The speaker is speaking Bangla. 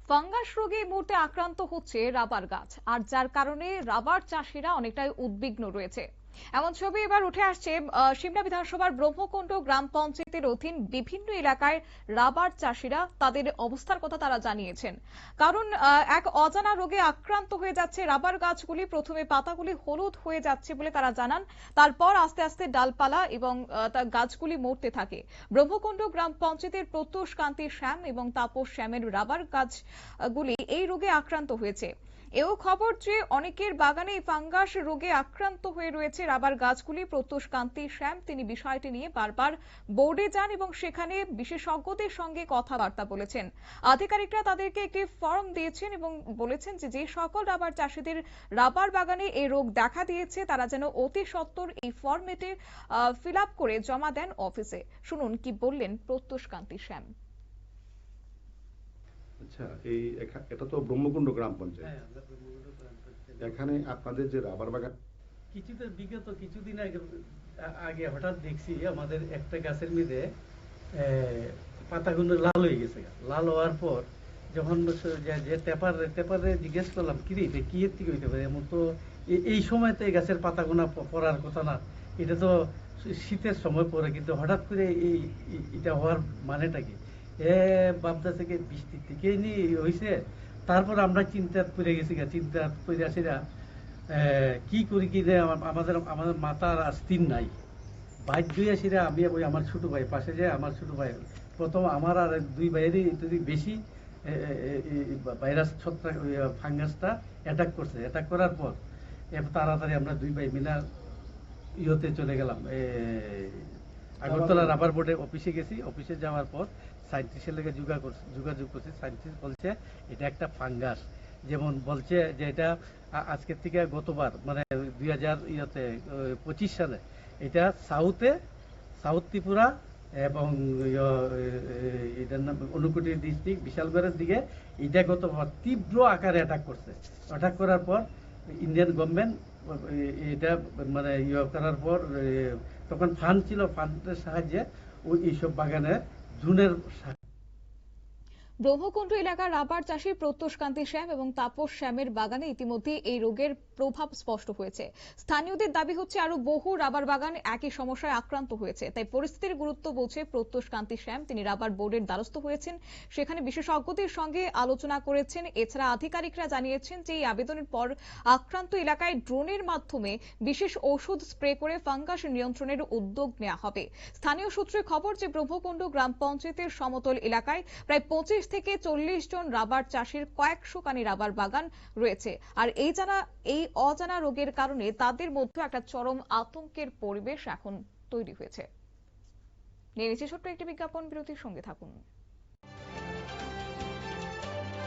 ফাঙ্গাস রোগে এই মুহূর্তে আক্রান্ত হচ্ছে রাবার গাছ, আর যার কারণে রাবার চাষিরা অনেকটাই উদ্বিগ্ন রয়েছে। এমন ছবি এবার উঠে আসছে সিমলা বিধানসভার ব্রহ্মকুণ্ড গ্রাম পঞ্চায়েতের অধীন বিভিন্ন এলাকায় রাবার চাষিরা তাদের অবস্থার কথা তারা জানিয়েছেন। কারণ এক অজানা রোগে আক্রান্ত হয়ে যাচ্ছে রাবার গাছগুলি। প্রথমে পাতাগুলি হলুদ হয়ে যাচ্ছে বলে তারা জানান, তারপর আস্তে আস্তে ডালপালা এবং গাছগুলি মরতে থাকে। ব্রহ্মকুণ্ড গ্রাম পঞ্চায়েতের প্রত্যুষ কান্তি শ্যাম এবং তাপস শ্যামের রাবার গাছগুলি এই রোগে আক্রান্ত হয়েছে। এও খবর যে অনেকের বাগানে ফাঙ্গাস রোগে আক্রান্ত হয়ে রয়েছে রাবার গাছগুলি। প্রত্যুষ কান্তি শ্যাম তিনি বিষয়টি নিয়ে বারবার বোর্ডে যান এবং সেখানে বিশেষজ্ঞদের সঙ্গে কথাবার্তা বলেছেন। আধিকারিকরা তাদেরকে একটি ফর্ম দিয়েছেন এবং বলেছেন যে সকল রাবার চাষিদের রাবার বাগানে এই রোগ দেখা দিয়েছে তারা যেন অতি সত্বর এই ফর্মেটে ফিল আপ করে জমা দেন অফিসে। শুনুন কি বললেন প্রত্যুষ কান্তি শ্যাম। আচ্ছা, এটা তো ব্রহ্মকুণ্ড গ্রাম পঞ্চায়েত। এখানে আপনাদের যে রাবার বাগান বিগত কিছুদিন আগে হঠাৎ দেখছি আমাদের একটা গাছের মধ্যে পাতাগুলো লাল হয়ে গেছে। লাল হওয়ার পর যখন যে টেপারে জিজ্ঞেস করলাম কি রে কি এর থেকে হইতে পারে, এমন তো এই সময়তে গাছের পাতাগুনা পড়ার কথা না, এটা তো শীতের সময় পরে, কিন্তু হঠাৎ করে এটা হওয়ার মানেটা কি? বাপদা থেকে বৃষ্টির থেকে হয়েছে। তারপর আমরা চিন্তা করে গেছি, চিন্তা করে আসি না কি করি কি যে আমাদের মাথার আর স্থির নাই। বাধ্য আসিরা আমি ওই আমার ছোট ভাই পাশে যে আমার ছোট ভাই প্রথম আমার আর দুই ভাইয়েরই যদি বেশি ভাইরাস ছত্রাক ফাঙ্গাসটা অ্যাটাক করছে। অ্যাটাক করার পর তাড়াতাড়ি আমরা দুই ভাই মিলা ইয়েতে চলে গেলাম, আগরতলা রাবার বোর্ডে অফিসে গেছি। অফিসে যাওয়ার পর সায়েন্টিস্টের লেগে যোগাযোগ করছি। সায়েন্টিস্ট বলছে এটা একটা ফাঙ্গাস। যেমন বলছে যে এটা আজকের থেকে গতবার মানে 2025 সালে এটা সাউথ ত্রিপুরা এবং এটার নাম ঊনকোটি ডিস্ট্রিক্ট বিশালগড়ের দিকে এটা গতবার তীব্র আকারে অ্যাটাক করছে। অ্যাটাক করার পর ইন্ডিয়ান গভর্নমেন্ট এটা মানে করার পর তখন ফান্ড ছিল, ফান্ডের সাহায্যে এইসব বাগানে জুনের ব্রহ্মকুণ্ড এলাকার রাবার চাষী প্রত্যুষ কান্তি শ্যাম এবং তাপস শ্যামের বাগানে ইতিমধ্যে এই রোগের প্রভাব স্পষ্ট হয়েছে। স্থানীয়দের দাবি হচ্ছে আরো বহু রাবার বাগান একই সমস্যায় আক্রান্ত হয়েছে। তাই পরিস্থিতির গুরুত্ব বুঝে প্রত্যুষ কান্তি শ্যাম তিনি রাবার বোর্ডের দ্বারস্থ হয়েছেন, সেখানে বিশেষজ্ঞদের সঙ্গে আলোচনা করেছেন। এছাড়া আধিকারিকরা জানিয়েছেন যে এই আবেদনের পর আক্রান্ত এলাকায় ড্রোনের মাধ্যমে বিশেষ ঔষধ স্প্রে করে ফাঙ্গাস নিয়ন্ত্রণের উদ্যোগ নেওয়া হবে। স্থানীয় সূত্রে খবর যে ব্রহ্মকুণ্ড গ্রাম পঞ্চায়েতের সমতল এলাকায় প্রায় 25 থেকে 40 জন রাবার চাষীর কয়েকশো কানি রাবার বাগান রয়েছে। আর এই অজানা রোগের কারণে তাদের মধ্যে একটা চরম আতঙ্কের পরিবেশ এখন তৈরি হয়েছে। নিয়ে নিচ্ছে ছোট্ট একটি বিজ্ঞাপন বিরতির সঙ্গে থাকুন।